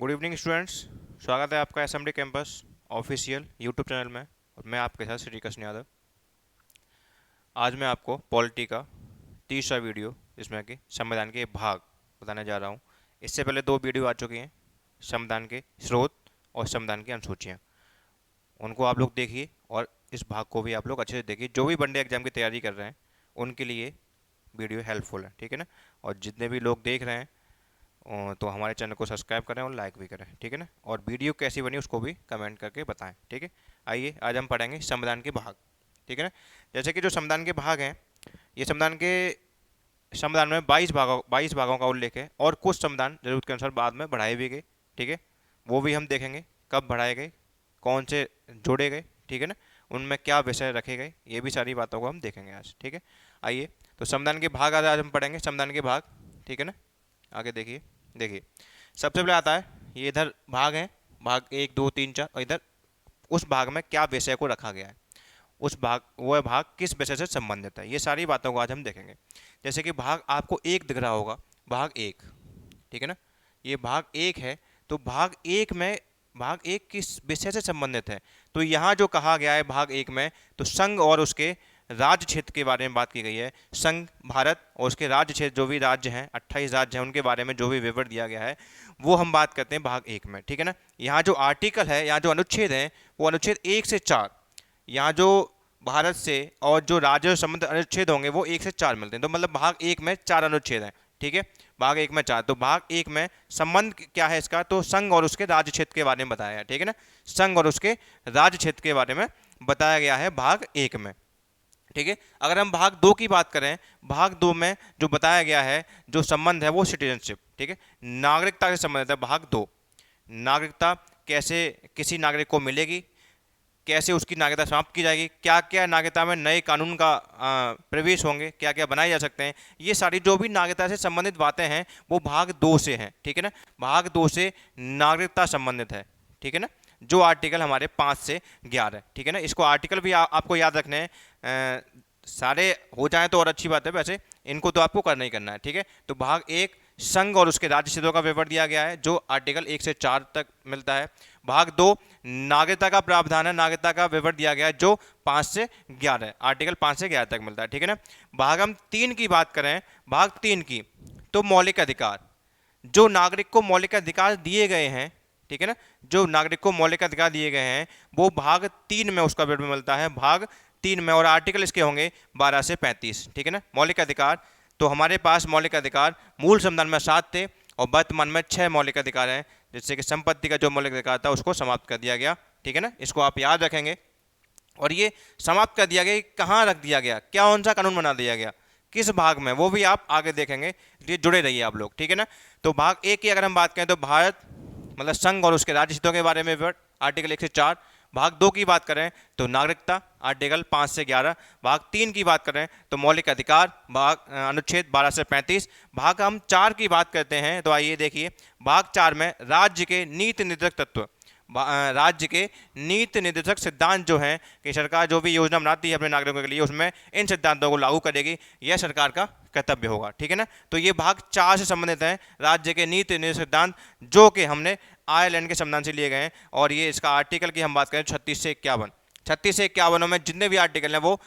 Good evening students. स्वागत है आपका SMD campus official YouTube channel में और मैं आपके साथ श्री कृष्ण यादव। आज मैं आपको पॉलिटी का तीसरा वीडियो जिसमें कि संविधान के भाग बताने जा रहा हूँ। इससे पहले दो वीडियो आ चुकी हैं, संविधान के स्रोत और संविधान की अनुसूचियाँ। उनको आप लोग देखिए और इस भाग को भी आप लोग अच्छे से देखिए। जो भी वनडे एग्जाम की तैयारी कर रहे हैं उनके लिए वीडियो हेल्पफुल है, ठीक है ना। और जितने भी लोग देख रहे हैं तो हमारे चैनल को सब्सक्राइब करें और लाइक भी करें, ठीक है ना। और वीडियो कैसी बनी उसको भी कमेंट करके बताएं, ठीक है। आइए आज हम पढ़ेंगे संविधान के भाग, ठीक है ना। जैसे कि जो संविधान के भाग हैं, ये संविधान में 22 भागों का उल्लेख है और कुछ संविधान जरूरत के अनुसार बाद में बढ़ाए भी गए, ठीक है। वो भी हम देखेंगे कब बढ़ाए गए, कौन से जोड़े गए, ठीक है ना, उनमें क्या विषय रखे गए, ये भी सारी बातों को हम देखेंगे आज, ठीक है। आइए तो संविधान के भाग आज हम पढ़ेंगे संविधान के भाग, ठीक है ना। आगे देखिए सबसे पहले आता है ये इधर भाग है, भाग 1 2 3 4 और इधर उस भाग में क्या विषय को रखा गया है, उस भाग वह भाग किस विषय से संबंधित है, ये सारी बातों को आज हम देखेंगे। जैसे कि भाग आपको एक दिख रहा होगा, भाग 1, ठीक है ना। ये भाग 1 है तो भाग एक किस विषय से संबंधित है, तो यहाँ जो कहा गया है भाग 1 में, तो संघ और उसके राज्य क्षेत्र के बारे में बात की गई है। संघ भारत और उसके राज्य क्षेत्र जो भी राज्य हैं, 28 राज्य हैं, उनके बारे में जो भी विवरण दिया गया है वो हम बात करते हैं भाग 1 में, ठीक है ना। यहाँ जो आर्टिकल है, यहाँ जो अनुच्छेद है वो अनुच्छेद 1 से 4, यहाँ जो भारत से और जो राज्य से संबंधित अनुच्छेद होंगे वो 1 से 4 मिलते हैं। तो मतलब भाग 1 में 4 अनुच्छेद हैं, ठीक है। भाग 1 में 4, तो भाग 1 में संबंध क्या है इसका, तो संघ और उसके राज्य क्षेत्र के बारे में बताया है, ठीक है ना। संघ और उसके राज्य क्षेत्र के बारे में बताया गया है भाग 1 में, ठीक है। अगर हम भाग 2 की बात करें, भाग 2 में जो बताया गया है जो संबंध है वो सिटीजनशिप, ठीक है, नागरिकता से संबंधित है। भाग 2 नागरिकता कैसे किसी नागरिक को मिलेगी, कैसे उसकी नागरिकता समाप्त की जाएगी, क्या क्या नागरिकता में नए कानून का प्रवेश होंगे, क्या क्या बनाए जा सकते हैं, ये सारी जो भी नागरिकता से संबंधित बातें हैं वो भाग 2 से हैं, ठीक है ना। भाग 2 से नागरिकता संबंधित है, ठीक है ना। जो आर्टिकल हमारे 5 से 11 है, ठीक है ना। इसको आर्टिकल भी आपको याद रखने हैं, सारे हो जाए तो और अच्छी बात है, वैसे इनको तो आपको करना ही करना है, ठीक है। तो भाग 1 संघ और उसके राज्य क्षेत्रों का विवरण दिया गया है जो आर्टिकल 1 से 4 तक मिलता है। भाग 2 नागरिकता का प्रावधान है, नागरिकता का विवरण दिया गया है जो 5 से 11 है, आर्टिकल 5 से 11 तक मिलता है, ठीक है ना। भाग हम 3 की बात करें, भाग 3 की, तो मौलिक अधिकार, जो नागरिक को मौलिक अधिकार दिए गए हैं, ठीक है ना, जो नागरिक को मौलिक अधिकार दिए गए हैं वो भाग 3 में उसका विवरण मिलता है, भाग 3 में। और आर्टिकल इसके होंगे 12 से 35, ठीक है ना। मौलिक अधिकार, तो हमारे पास मौलिक अधिकार मूल संविधान में 7 थे और वर्तमान में 6 मौलिक अधिकार हैं, जिससे कि संपत्ति का जो मौलिक अधिकार था उसको समाप्त कर दिया गया, ठीक है ना। इसको आप याद रखेंगे। और ये समाप्त कर दिया गया, कहाँ रख दिया गया, क्या कौन सा कानून बना दिया गया, किस भाग में, वो भी आप आगे देखेंगे, ये जुड़े रहिए आप लोग, ठीक है ना। तो भाग 1 की अगर हम बात करें तो भारत मतलब संघ और उसके राज्य क्षेत्रों के बारे में विवरण आर्टिकल 1 से 4। भाग 2 की बात करें तो नागरिकता आर्टिकल 5 से 11। भाग 3 की बात करें तो मौलिक अधिकार भाग अनुच्छेद 12 से 35। भाग हम 4 की बात करते हैं तो आइए देखिए, भाग 4 में राज्य के नीति निर्देशक तत्व, राज्य के नीति निर्देशक सिद्धांत जो हैं कि सरकार जो भी योजना बनाती है अपने नागरिकों के लिए उसमें इन सिद्धांतों को लागू करेगी, यह सरकार का कर्तव्य होगा, ठीक है ना। तो ये भाग 4 से संबंधित है, राज्य के नीति निर्देशक सिद्धांत जो कि हमने आयरलैंड के संविधान से लिए गए हैं। और ये इसका आर्टिकल की हम बात करें 36 से 51, 36 से 51 में जितने भी आर्टिकल हैं वो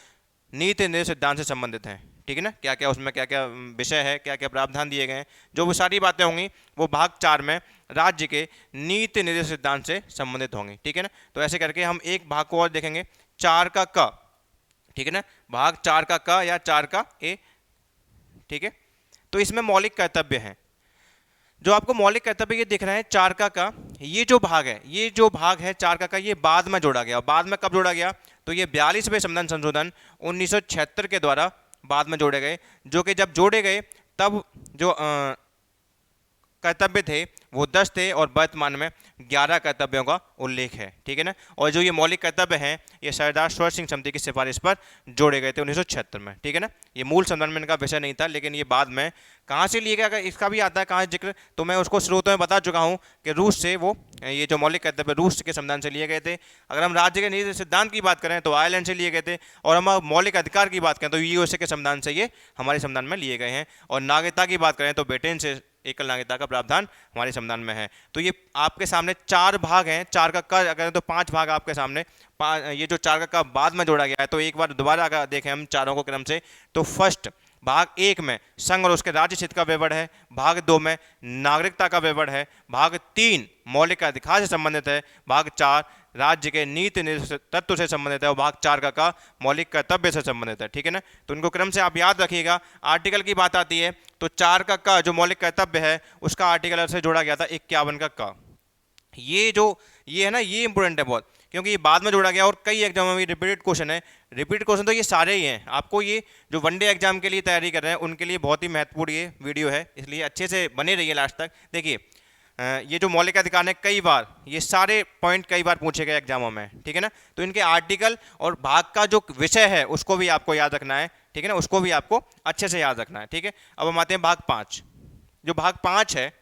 नीति निर्देशक सिद्धांत से संबंधित हैं, ठीक है ना। क्या क्या उसमें क्या क्या विषय है, क्या क्या प्रावधान दिए गए हैं, जो भी सारी बातें होंगी वो भाग 4 में राज्य के नीति निर्देशक सिद्धांत से संबंधित होंगी, ठीक है ना। तो ऐसे करके हम एक भाग को और देखेंगे, 4 का क, ठीक है ना, भाग 4 का क या 4 का ए, ठीक है। तो इसमें मौलिक कर्तव्य हैं, जो आपको मौलिक कर्तव्य ये दिख रहे हैं 4 का, ये जो भाग है, ये जो भाग है 4 का, ये बाद में जोड़ा गया। बाद में कब जोड़ा गया, तो ये 42वें संविधान संशोधन 1976 के द्वारा बाद में जोड़े गए, जो कि जब जोड़े गए तब जो कर्तव्य थे वो 10 थे और वर्तमान में 11 कर्तव्यों का उल्लेख है, ठीक है ना। और जो ये मौलिक कर्तव्य हैं ये सरदार सरोवर सिंह समिति की सिफारिश पर जोड़े गए थे 1976 में, ठीक है ना। ये मूल संविधान में इनका विषय नहीं था, लेकिन ये बाद में कहाँ से लिए गया इसका भी आता है कहाँ जिक्र, तो मैं उसको स्रोतों में बता चुका हूँ कि रूस से वो ये जो मौलिक कर्तव्य रूस के संविधान से लिए गए थे। अगर हम राज्य के नीति सिद्धांत की बात करें तो आयरलैंड से लिए गए थे, और हम मौलिक अधिकार की बात करें तो यूएसए के संविधान से ये हमारे संविधान में लिए गए हैं। और नागरिकता की बात करें तो ब्रिटेन से एकल नागरिकता का प्रावधान हमारे संविधान में है। तो ये आपके सामने 4 भाग हैं, 4 का क अगर तो 5 भाग आपके सामने, ये जो 4 का क बाद में जोड़ा गया है। तो एक बार दोबारा अगर देखें हम चारों को क्रम से, तो फर्स्ट भाग 1 में संघ और उसके राज्य क्षेत्र का विवरण है, भाग 2 में नागरिकता का विवरण है, भाग 3 मौलिक अधिकार से संबंधित है, भाग 4 राज्य के नीति तत्व से संबंधित है और भाग 4 का मौलिक कर्तव्य से संबंधित है। ठीक है ना, तो इनको क्रम से आप याद रखिएगा। आर्टिकल की बात आती है तो 4 का जो मौलिक कर्तव्य है उसका आर्टिकल से जोड़ा गया था 51 का। ये है ना, ये इंपॉर्टेंट है बहुत, क्योंकि ये बाद में जोड़ा गया और कई एग्जाम में रिपीटेड क्वेश्चन है। रिपीट क्वेश्चन तो ये सारे ही हैं, आपको ये जो वनडे एग्जाम के लिए तैयारी कर रहे हैं उनके लिए बहुत ही महत्वपूर्ण ये वीडियो है, इसलिए अच्छे से बने रहिए लास्ट तक। देखिए ये जो मौलिक अधिकार है कई बार, ये सारे पॉइंट कई बार पूछे गए एग्जामों में। ठीक है ना, तो इनके आर्टिकल और भाग का जो विषय है उसको भी आपको याद रखना है। ठीक है ना, उसको भी आपको अच्छे से याद रखना है। ठीक है, अब हम आते हैं भाग 5। जो भाग 5 है,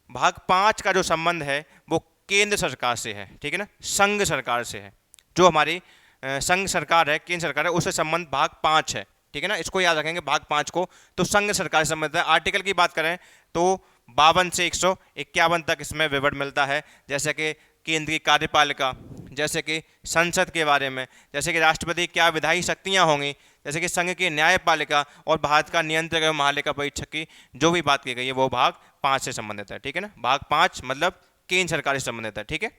भाग 5 का जो संबंध है वो केंद्र सरकार से है। ठीक है ना, संघ सरकार से है, जो हमारी संघ सरकार है, केंद्र सरकार है, उससे संबंध भाग 5 है। ठीक है ना, इसको याद रखेंगे भाग 5 को। तो संघ सरकार से संबंधित है। आर्टिकल की बात करें तो 52 से 151 तक इसमें विवरण मिलता है, जैसे कि केंद्रीय कार्यपालिका, जैसे कि संसद के बारे में, जैसे कि राष्ट्रपति क्या विधायी शक्तियां होंगी, जैसे कि संघ की न्यायपालिका और भारत का नियंत्रक एवं महालेखा परीक्षक की जो भी बात की गई है वो भाग 5 से संबंधित है। ठीक है ना, भाग 5 मतलब केंद्र सरकार से संबंधित है। ठीक है,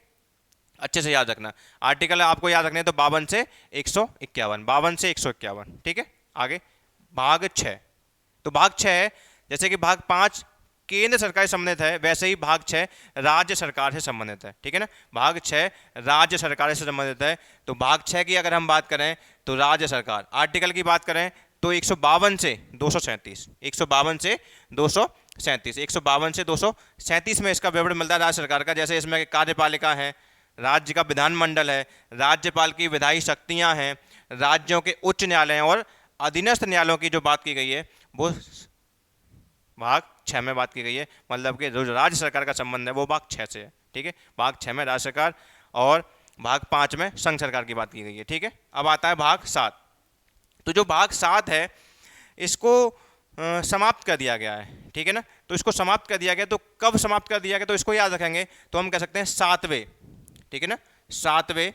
अच्छे से याद रखना। आर्टिकल आपको याद रखने तो 52 से 151, 52 से 151। ठीक है, आगे भाग 6। तो भाग 6 है, जैसे कि भाग 5 केंद्र सरकार से संबंधित है, वैसे ही भाग 6 राज्य सरकार से संबंधित है। ठीक है ना, भाग 6 राज्य सरकार से संबंधित है। तो भाग 6 की अगर हम बात करें तो राज्य सरकार, आर्टिकल की बात करें तो 152 से 237, 152 से 237, 152 से 237 में इसका विवरण मिलता है राज्य सरकार का। जैसे इसमें कार्यपालिका है, राज्य का विधानमंडल है, राज्यपाल की विधायी शक्तियां हैं, राज्यों के उच्च न्यायालय और अधीनस्थ न्यायालयों की जो बात की गई है वो भाग 6 में बात की गई है। मतलब कि जो राज्य सरकार का संबंध है वो भाग 6 से है। ठीक है, भाग 6 में राज्य सरकार और भाग 5 में संघ सरकार की बात की गई है। ठीक है, अब आता है भाग 7। तो जो भाग 7 है इसको समाप्त कर दिया गया है। ठीक है ना, तो इसको समाप्त कर दिया गया, तो कब समाप्त कर दिया गया तो इसको याद रखेंगे तो हम कह सकते हैं 7वें, ठीक है ना, 7वें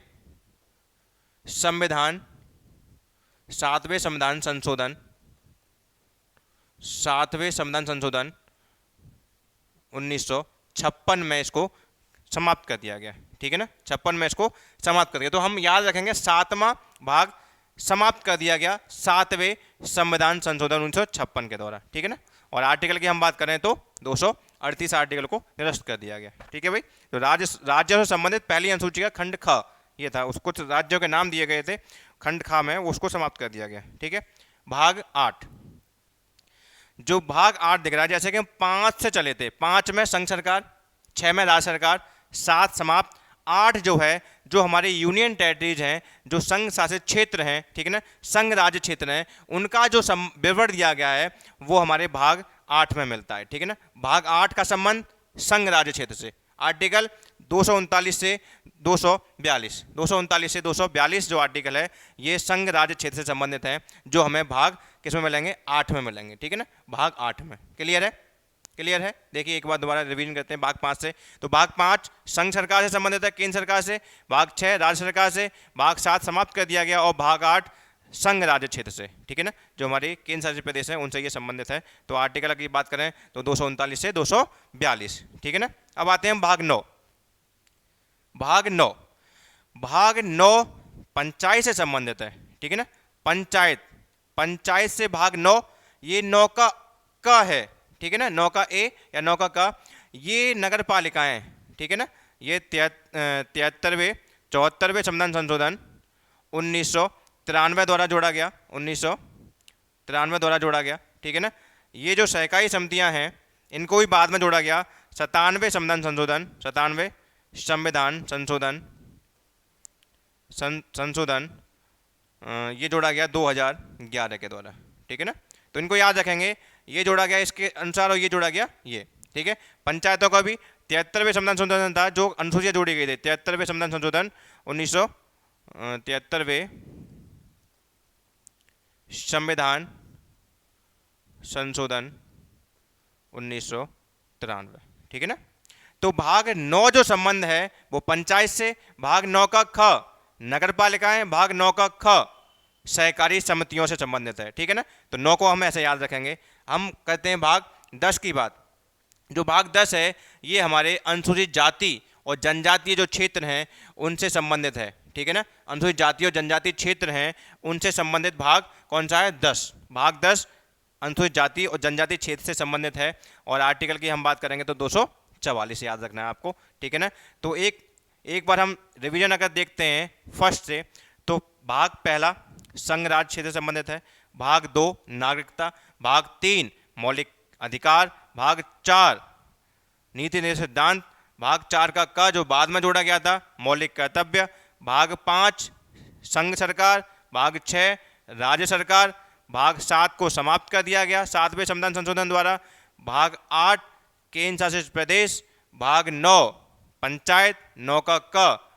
संविधान, 7वें संविधान संशोधन, 7वें संविधान संशोधन 1956 में इसको समाप्त कर दिया गया। ठीक है ना, 56 में इसको समाप्त कर दिया। तो हम याद रखेंगे 7वां भाग समाप्त कर दिया गया 7वें संविधान संशोधन 1956 के द्वारा। ठीक है ना, और आर्टिकल की हम बात करें तो 238 आर्टिकल को निरस्त कर दिया गया। ठीक है भाई, तो राज्यों से संबंधित पहली अनुसूची का खंड ख ये था, उसको राज्यों के नाम दिए गए थे, खंड ख में उसको समाप्त कर दिया गया। ठीक है, भाग 8। जो भाग 8 दिख रहा है, जैसे कि हम 5 से चले थे, 5 में संघ सरकार, 6 में राज्य सरकार, 7 समाप्त, 8 जो है जो हमारे यूनियन टेरिटरीज हैं, जो संघ शासित क्षेत्र हैं, ठीक है ना, संघ राज्य क्षेत्र हैं, उनका जो विवरण दिया गया है वो हमारे भाग 8 में मिलता है। ठीक है ना, भाग 8 का संबंध संघ राज्य क्षेत्र से, आर्टिकल 239 से 242, 239 से 242 जो आर्टिकल है ये संघ राज्य क्षेत्र से संबंधित है, जो हमें भाग किस में मिलेंगे, 8 में मिलेंगे। ठीक है ना, भाग 8 में। क्लियर है, क्लियर है। देखिए एक बार दोबारा रिवीजन करते हैं भाग 5 से। तो भाग 5 संघ सरकार से संबंधित है, केंद्र सरकार से, भाग 6 राज्य सरकार से, भाग 7 समाप्त कर दिया गया और भाग 8 संघ राज्य क्षेत्र से। ठीक है ना, जो हमारे केंद्र शासित प्रदेश है उनसे ये संबंधित है। तो आर्टिकल की बात करें तो 239 से 242। ठीक है ना, अब आते हैं हम भाग 9। भाग 9, भाग 9 पंचायत से संबंधित है। ठीक है ना, पंचायत, पंचायत से भाग 9, ये 9 का है। ठीक है ना, 9 का ए या 9 का ये नगर पालिकाएं। ठीक है ना, ये 73वें 74वें संविधान संशोधन 1993 द्वारा जोड़ा गया, 1993 द्वारा जोड़ा गया। ठीक है ना, ये जो सहकारी समितियां हैं इनको भी बाद में जोड़ा गया, 97वें संविधान संशोधन, 97वें संविधान संशोधन ये जोड़ा गया 2011 के द्वारा। ठीक है ना, तो इनको याद रखेंगे, ये जोड़ा गया इसके अनुसार और ये जोड़ा गया ये। ठीक है, पंचायतों का भी 73वें संविधान संशोधन था जो अनुसूचियां जोड़ी गई थी, 73वें संविधान संशोधन 1973वें संविधान संशोधन 1993। ठीक है ना। तो भाग 9 जो संबंध है वो पंचायत से, भाग 9 का ख नगर पालिकाएं, भाग 9 का ख सहकारी समितियों से संबंधित है। ठीक है ना। तो 9 को हम ऐसे याद रखेंगे। हम करते हैं भाग 10 की बात। जो भाग 10 है ये हमारे अनुसूचित जाति और जनजातीय जो क्षेत्र हैं उनसे संबंधित है। ठीक है ना। अनुसूचित जाति और जनजातीय क्षेत्र हैं उनसे संबंधित भाग कौन सा है? 10। भाग 10 अनुसूचित जाति और जनजातीय क्षेत्र से संबंधित है। और आर्टिकल की हम बात करेंगे तो 244 याद रखना है आपको। ठीक है ना। तो एक बार हम रिवीजन अगर देखते हैं फर्स्ट से, तो भाग पहला संघ राज्य क्षेत्र से संबंधित है, भाग 2 नागरिकता, भाग 3 मौलिक अधिकार, भाग 4 नीति निर्देश सिद्धांत, भाग 4 का क जो बाद में जोड़ा गया था मौलिक कर्तव्य, भाग 5 संघ सरकार, भाग 6 राज्य सरकार, भाग 7 को समाप्त कर दिया गया 7वें संविधान संशोधन द्वारा, भाग 8 केंद्र शासित प्रदेश, भाग 9 पंचायत, 9 का क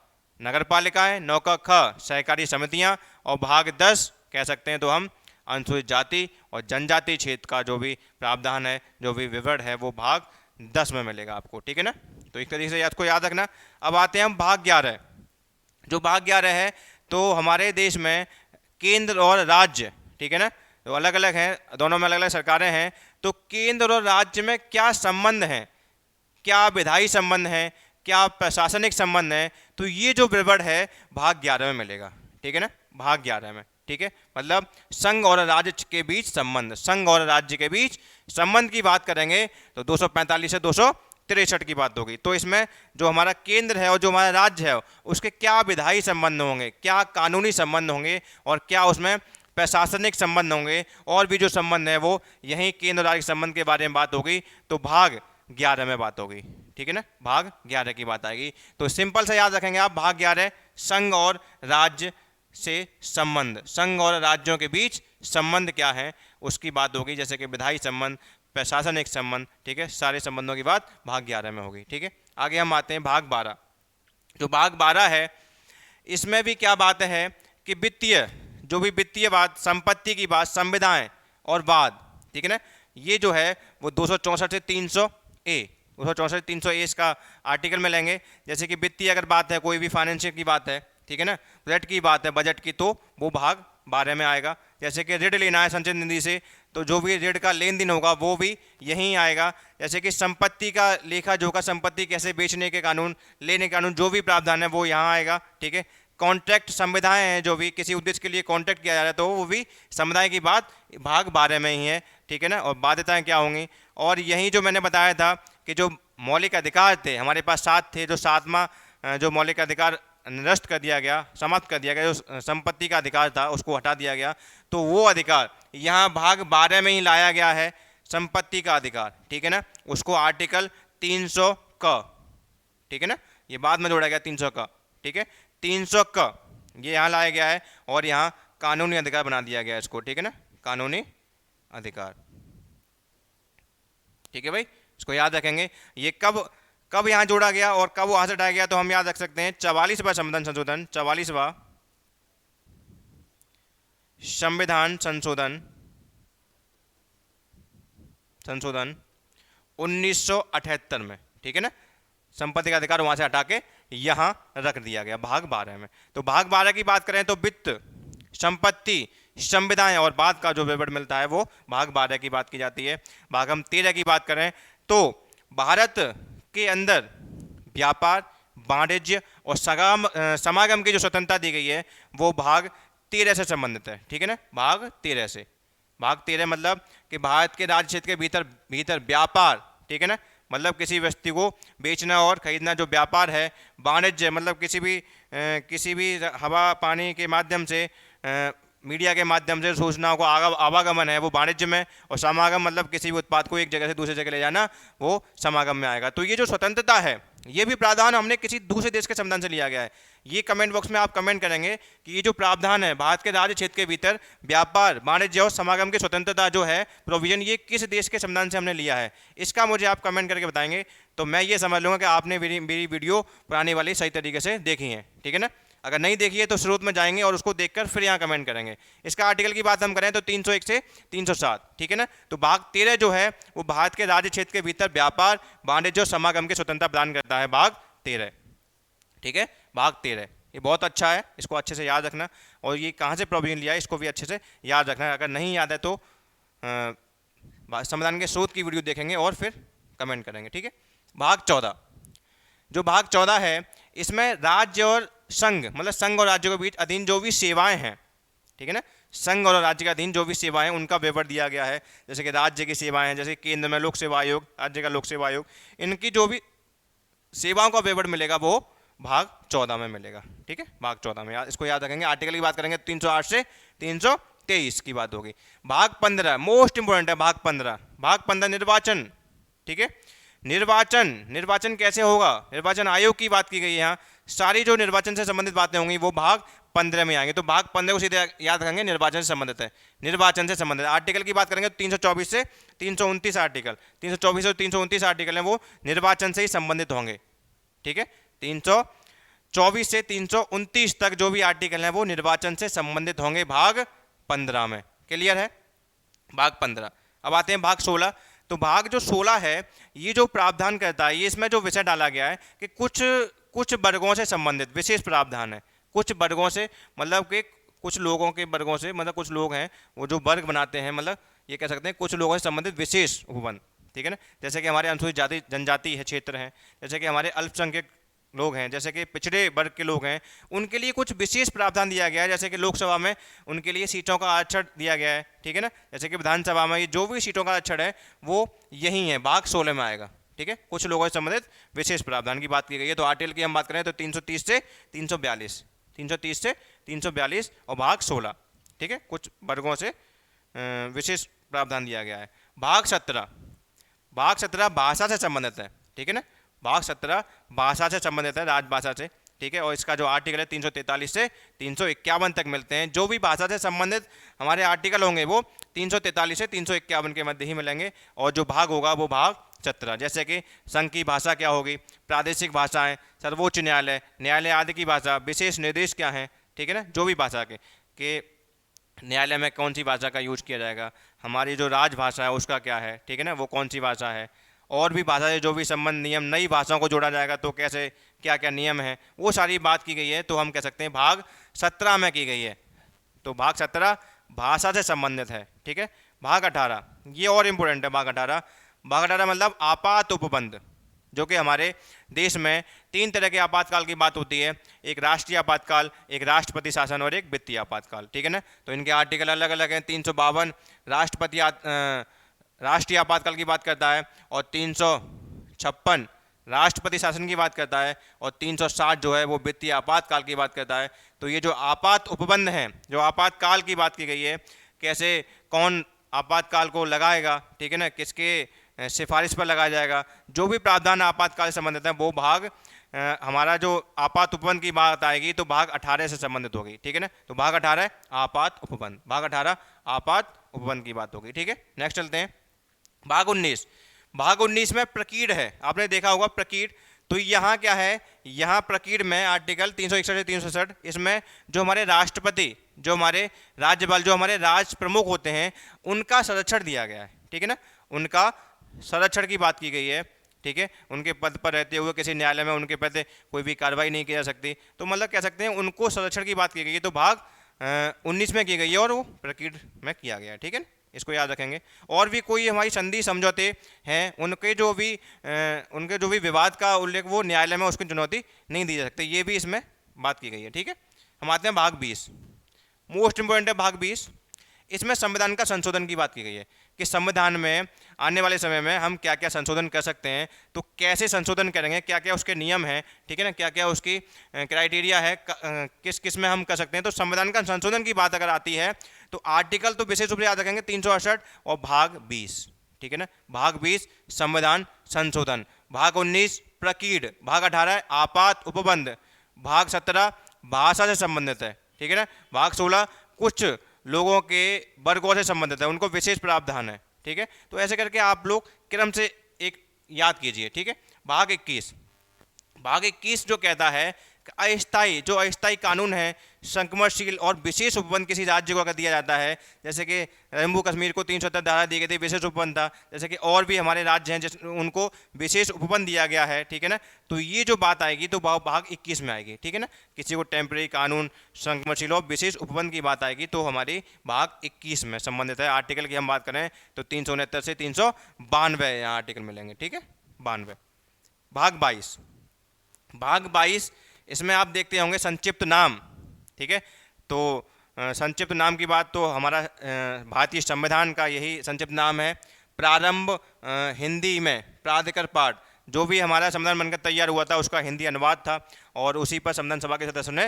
नगर पालिकाएं, 9 का ख सहकारी समितियां, और भाग 10 कह सकते हैं तो हम अनुसूचित जाति और जनजातीय क्षेत्र का जो भी प्रावधान है, जो भी विवरण है, वो भाग 10 में मिलेगा आपको। ठीक है ना। तो इस तरीके से इसको याद रखना। अब आते हैं हम भाग 11। जो भाग 11 है तो हमारे देश में केंद्र और राज्य, ठीक है ना, तो अलग अलग हैं, दोनों में अलग अलग सरकारें हैं। तो केंद्र और राज्य में क्या संबंध है, क्या विधायी संबंध है, क्या प्रशासनिक संबंध है, तो ये जो विवरण है भाग 11 में मिलेगा। ठीक है ना। भाग 11 में। ठीक है। मतलब संघ और राज्य के बीच संबंध, संघ और राज्य के बीच संबंध की बात करेंगे तो 245 से 263 की बात होगी। तो इसमें जो हमारा केंद्र है और जो हमारा राज्य है उसके क्या विधायी संबंध होंगे, क्या कानूनी संबंध होंगे, और क्या उसमें प्रशासनिक संबंध होंगे, और भी जो संबंध है वो यहीं केंद्र राज्य संबंध के बारे में बात होगी। तो भाग 11 में बात होगी। ठीक है ना। भाग 11 की बात आएगी। तो सिंपल से याद रखेंगे आप, भाग 11 संघ और राज्य से संबंध, संघ और राज्यों के बीच संबंध क्या है उसकी बात होगी, जैसे कि विधायी संबंध, प्रशासनिक संबंध। ठीक है। सारे संबंधों की बात भाग 11 में होगी। ठीक है। आगे हम आते हैं भाग 12। जो भाग 12 है इसमें भी क्या बात है कि वित्तीय, जो भी वित्तीय बात, संपत्ति की बात, संविदाएं और वाद। ठीक है ना। ये जो है वो 264 से 300 ए, 264 300 ए इसका आर्टिकल में लेंगे। जैसे कि वित्तीय अगर बात है, कोई भी फाइनेंशियल की बात है, ठीक है ना, बजट की बात है, बजट की, तो वो भाग 12 में आएगा। जैसे कि ऋण लेना है संचय निधि से, तो जो भी ऋण का लेन देन होगा वो भी यहीं आएगा। जैसे कि संपत्ति का लेखा जोखा, संपत्ति कैसे बेचने के कानून, लेने के कानून, जो भी प्रावधान है वो यहाँ आएगा। ठीक है। कॉन्ट्रैक्ट संविधाएं हैं, जो भी किसी उद्देश्य के लिए कॉन्ट्रैक्ट किया जा रहा है तो वो भी समुदाय की बात भाग 12 में ही है। ठीक है ना। और बाध्यताएं क्या होंगी, और यही जो मैंने बताया था कि जो मौलिक अधिकार थे हमारे पास 7 थे, जो 7वां जो मौलिक अधिकार नष्ट कर दिया गया, समाप्त कर दिया गया, जो संपत्ति का अधिकार था उसको हटा दिया गया, तो वो अधिकार यहाँ भाग 12 में ही लाया गया है, संपत्ति का अधिकार। ठीक है ना। उसको आर्टिकल 300 क, ठीक है ना, ये बाद में जोड़ा गया 300 क। ठीक है। 300 क ये यहाँ लाया गया है, और यहाँ कानूनी अधिकार बना दिया गया है इसको। ठीक है ना। कानूनी अधिकार। ठीक है भाई, इसको याद रखेंगे। ये कब यहाँ जोड़ा गया और कब वहां से हटाया गया, तो हम याद रख सकते हैं 44वां संविधान संशोधन, 44वां संविधान संशोधन 1978 में। ठीक है ना। संपत्ति का अधिकार वहां से हटा के यहां रख दिया गया भाग 12 में। तो भाग 12 की बात करें तो वित्त, संपत्ति, संविदाएं और बाद का जो विवरण मिलता है वो भाग 12 की बात की जाती है। भाग हम 13 की बात करें तो भारत के अंदर व्यापार, वाणिज्य और समागम की जो स्वतंत्रता दी गई है वो भाग 13 से संबंधित है। ठीक है ना। भाग 13 से, भाग 13 मतलब कि भारत के राज्य क्षेत्र के भीतर व्यापार, ठीक है ना, मतलब किसी वस्तु को बेचना और खरीदना जो व्यापार है। वाणिज्य मतलब किसी भी हवा पानी के माध्यम से, मीडिया के माध्यम से सूचनाओं को आवागमन है वो वाणिज्य में, और समागम मतलब किसी भी उत्पाद को एक जगह से दूसरी जगह ले जाना वो समागम में आएगा। तो ये जो स्वतंत्रता है ये भी प्रावधान हमने किसी दूसरे देश के संविधान से लिया गया है। ये कमेंट बॉक्स में आप कमेंट करेंगे कि ये जो प्रावधान है भारत के राज्य क्षेत्र के भीतर व्यापार, वाणिज्य और समागम की स्वतंत्रता जो है प्रोविजन, ये किस देश के संविधान से हमने लिया है, इसका मुझे आप कमेंट करके बताएंगे तो मैं ये समझ लूँगा कि आपने मेरी वीडियो पुरानी वाली सही तरीके से देखी है। ठीक है ना। अगर नहीं देखी है तो स्रोत में जाएंगे और उसको देखकर फिर यहाँ कमेंट करेंगे। इसका आर्टिकल की बात हम करें तो 301 से 307, ठीक है ना। तो भाग 13 जो है वो भारत के राज्य क्षेत्र के भीतर व्यापार, वाणिज्य और समागम की स्वतंत्रता प्रदान करता है, भाग 13, ठीक है, भाग 13। ये बहुत अच्छा है, इसको अच्छे से याद रखना। और ये कहाँ से प्रोविजन लिया है इसको भी अच्छे से याद रखना। अगर नहीं याद है तो संविधान के स्रोत की वीडियो देखेंगे और फिर कमेंट करेंगे, ठीक है। भाग 14, जो भाग 14 है इसमें राज्य और संघ, मतलब संघ और राज्य के बीच अधीन जो भी सेवाएं हैं, ठीक है ना, संघ और राज्य के अधीन जो भी सेवाएं उनका विवरण दिया गया है। जैसे कि राज्य की सेवाएं हैं, जैसे केंद्र में लोक सेवा आयोग, राज्य का लोक सेवा आयोग, इनकी जो भी सेवाओं का विवरण मिलेगा वो भाग 14 में मिलेगा, ठीक है, भाग 14 में। इसको याद रखेंगे। आर्टिकल की बात करेंगे 308 से 323 की बात होगी। भाग 15 मोस्ट इंपोर्टेंट है, भाग 15। भाग 15 निर्वाचन, ठीक है। निर्वाचन कैसे होगा, निर्वाचन आयोग की बात की गई है यहाँ। सारी जो निर्वाचन से संबंधित बातें होंगी वो भाग 15 में आएंगे। तो भाग 15 को सीधे याद रखेंगे, निर्वाचन से संबंधित है, निर्वाचन से संबंधित। आर्टिकल की बात करेंगे तो 324 से 329 आर्टिकल, 324 और 329 आर्टिकल हैं वो निर्वाचन से ही संबंधित होंगे, ठीक है। 324 से 329 तक जो भी आर्टिकल हैं वो निर्वाचन से संबंधित होंगे भाग 15 में। क्लियर है, भाग 15। अब आते हैं भाग 16। तो भाग जो 16 है ये जो प्रावधान करता है, ये इसमें जो विषय डाला गया है कि कुछ वर्गों से संबंधित विशेष प्रावधान है। कुछ वर्गों से मतलब कि कुछ लोगों के वर्गों से, मतलब कुछ लोग हैं वो जो वर्ग बनाते हैं, मतलब ये कह सकते हैं कुछ लोगों से संबंधित विशेष उपबंध, ठीक है ना। जैसे कि हमारे अनुसूचित जाति जनजाति है क्षेत्र हैं, जैसे कि हमारे अल्पसंख्यक लोग हैं, जैसे कि पिछड़े वर्ग के लोग हैं, उनके लिए कुछ विशेष प्रावधान दिया गया है। जैसे कि लोकसभा में उनके लिए सीटों का आरक्षण दिया गया है, ठीक है ना। जैसे कि विधानसभा में ये जो भी सीटों का आरक्षण है वो यही है, भाग 16 में आएगा, ठीक है। कुछ लोगों से संबंधित विशेष प्रावधान की बात की गई है। तो आर्टिकल की हम बात करें तो 330 से 342, 330 से 342 और भाग 16, ठीक है, कुछ वर्गों से विशेष प्रावधान दिया गया है। भाग 17, भाग 17 भाषा से संबंधित है, ठीक है ना। भाग 17 भाषा से संबंधित है, राजभाषा से, ठीक है। और इसका जो आर्टिकल है 343 से 351 तक मिलते हैं। जो भी भाषा से संबंधित हमारे आर्टिकल होंगे वो 343 से 351 के मध्य ही मिलेंगे। और जो भाग होगा वो भाग 17, जैसे कि संघ की भाषा क्या होगी, प्रादेशिक भाषाएं, सर्वोच्च न्यायालय, न्यायालय आदि की भाषा, विशेष निर्देश क्या है, ठीक है ना। जो भी भाषा के न्यायालय में कौन सी भाषा का यूज किया जाएगा, हमारी जो राजभाषा है उसका क्या है, ठीक है ना, वो कौन सी भाषा है। और भी भाषा से जो भी संबंध नियम, नई भाषाओं को जोड़ा जाएगा तो कैसे क्या क्या नियम है, वो सारी बात की गई है। तो हम कह सकते हैं भाग 17 में की गई है। तो भाग 17 भाषा से संबंधित है, ठीक है। भाग 18 ये और इम्पोर्टेंट है। भाग 18, भाग 18 मतलब आपात उपबंध, जो कि हमारे देश में 3 तरह के आपातकाल की बात होती है। एक राष्ट्रीय आपातकाल, एक राष्ट्रपति शासन और एक वित्तीय आपातकाल, ठीक है ना। तो इनके आर्टिकल अलग अलग हैं। 352 राष्ट्रीय आपातकाल की बात करता है और 356 राष्ट्रपति शासन की बात करता है और 360 जो है वो वित्तीय आपातकाल की बात करता है। तो ये जो आपात उपबंध हैं, जो आपातकाल की बात की गई है, कैसे कौन आपातकाल को लगाएगा, ठीक है ना, किसके सिफारिश पर लगाया जाएगा, जो भी प्रावधान आपातकाल से संबंधित है वो भाग हमारा जो आपात उपबंध की बात आएगी तो भाग 18 से संबंधित होगी, ठीक है ना। तो भाग 18 आपात उपबंध, भाग 18 आपात उपबंध की बात होगी, ठीक है। नेक्स्ट चलते हैं भाग 19। भाग 19 में प्रकीर्ड है, आपने देखा होगा प्रकीर्ड। तो यहाँ क्या है, यहाँ प्रकीर्ड में आर्टिकल 361 से 367, इसमें जो हमारे राष्ट्रपति, जो हमारे राज्यपाल, जो हमारे राष्ट्र प्रमुख होते हैं उनका संरक्षण दिया गया है, ठीक है ना। उनका संरक्षण की बात की गई है, ठीक है। उनके पद पर रहते हुए किसी न्यायालय में उनके प्रति कोई भी कार्रवाई नहीं की जा सकती। तो मतलब कह सकते हैं उनको संरक्षण की बात की गई है। तो भाग 19 में की गई है और वो प्रकीर्ड में किया गया है, ठीक है, इसको याद रखेंगे। और भी कोई हमारी संधि समझौते हैं, उनके जो भी विवाद का उल्लेख वो न्यायालय में उसकी चुनौती नहीं दी जा सकती, ये भी इसमें बात की गई है, ठीक है। हम आते हैं भाग 20, मोस्ट इंपोर्टेंट है भाग 20। इसमें संविधान का संशोधन की बात की गई है कि संविधान में आने वाले समय में हम क्या क्या संशोधन कर सकते हैं, तो कैसे संशोधन करेंगे, क्या क्या उसके नियम हैं, ठीक है ना, क्या क्या उसकी क्राइटेरिया है, किस किस में हम कर सकते हैं। तो संविधान का संशोधन की बात अगर आती है तो आर्टिकल तो विशेष रूप से याद रखेंगे 368 और भाग 20, ठीक है ना। भाग 20 संविधान संशोधन, भाग 19 प्रकीर्ड, भाग 18 आपात उपबंध, भाग 17 भाषा से संबंधित है, ठीक है ना। भाग 16 कुछ लोगों के वर्गों से संबंधित है, उनको विशेष प्रावधान है, ठीक है। तो ऐसे करके आप लोग क्रम से एक याद कीजिए, ठीक है। भाग 21, भाग 21 जो कहता है अस्थाई, जो अस्थाई कानून है, संक्रमणशील और विशेष उपबंध किसी राज्य को अगर दिया जाता है, जैसे कि जम्मू कश्मीर को 370 धारा दी गई थी, विशेष उपबंध था, जैसे कि और भी हमारे राज्य हैं जिस उनको विशेष उपबंध दिया गया है, ठीक है ना। तो ये जो बात आएगी तो भाग 21 में आएगी, ठीक है ना। किसी को टेम्परेरी कानून, संक्रमणशील और विशेष उपबंध की बात आएगी तो हमारी भाग 21 में संबंधित है। आर्टिकल की हम बात करें तो 369 से 392 यहाँ आर्टिकल मिलेंगे, ठीक है, 92। भाग 22 इसमें आप देखते होंगे संक्षिप्त नाम, ठीक है। तो संक्षिप्त नाम की बात तो हमारा भारतीय संविधान का यही संक्षिप्त नाम है। प्रारंभ हिंदी में प्राधिकार पाठ, जो भी हमारा संविधान बनकर तैयार हुआ था उसका हिंदी अनुवाद था और उसी पर संविधान सभा के सदस्यों ने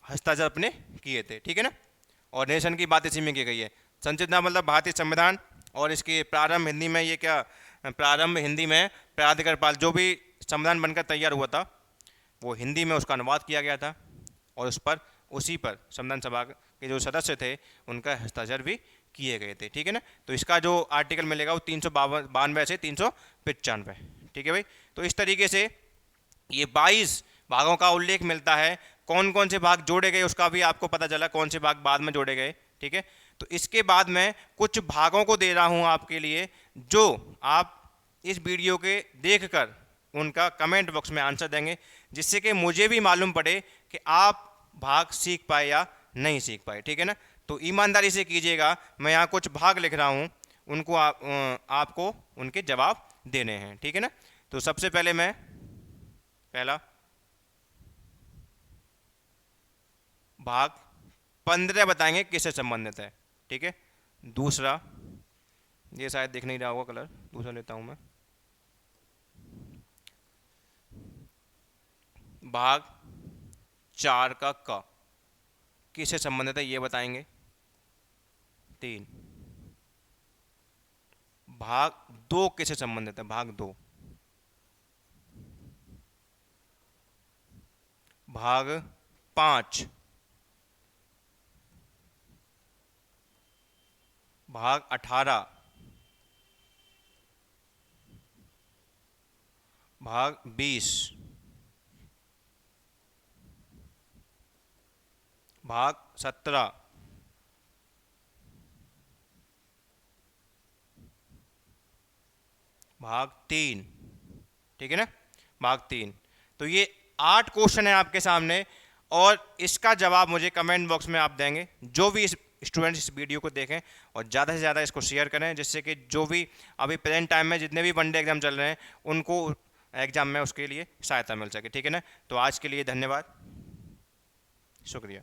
हस्ताक्षर अपने किए थे, ठीक है ना। और नेशन की बात इसी में की गई है। संक्षिप्त नाम मतलब भारतीय संविधान, और इसके प्रारंभ हिंदी में, ये क्या, प्रारंभ हिंदी में प्राधिकार पाठ, जो भी संविधान बनकर तैयार हुआ था वो हिंदी में उसका अनुवाद किया गया था और उसी पर संविधान सभा के जो सदस्य थे उनका हस्ताक्षर भी किए गए थे, ठीक है ना। तो इसका जो आर्टिकल मिलेगा वो 392 से 395, ठीक है भाई। तो इस तरीके से ये 22 भागों का उल्लेख मिलता है। कौन कौन से भाग जोड़े गए उसका भी आपको पता चला, कौन से भाग बाद में जोड़े गए, ठीक है। तो इसके बाद मैं कुछ भागों को दे रहा हूँ आपके लिए, जो आप इस वीडियो के देखकर उनका कमेंट बॉक्स में आंसर देंगे, जिससे कि मुझे भी मालूम पड़े कि आप भाग सीख पाए या नहीं सीख पाए, ठीक है ना। तो ईमानदारी से कीजिएगा। मैं यहाँ कुछ भाग लिख रहा हूँ, उनको आपको उनके जवाब देने हैं, ठीक है ना। तो सबसे पहले मैं पहला भाग 15 बताएंगे किससे संबंधित है, ठीक है। दूसरा, ये शायद दिख नहीं रहा होगा कलर, दूसरा लेता हूं मैं। भाग 4 का क किससे संबंधित है ये बताएंगे। 3, भाग 2 किससे संबंधित है, भाग 2। भाग 5, भाग 18, भाग 20, भाग 17, भाग 3, ठीक है ना, भाग 3। तो ये 8 क्वेश्चन है आपके सामने और इसका जवाब मुझे कमेंट बॉक्स में आप देंगे। जो भी स्टूडेंट्स इस वीडियो को देखें और ज़्यादा से ज़्यादा इसको शेयर करें, जिससे कि जो भी अभी प्रेजेंट टाइम में जितने भी वनडे एग्जाम चल रहे हैं उनको एग्जाम में उसके लिए सहायता मिल सके, ठीक है ना। तो आज के लिए धन्यवाद, शुक्रिया।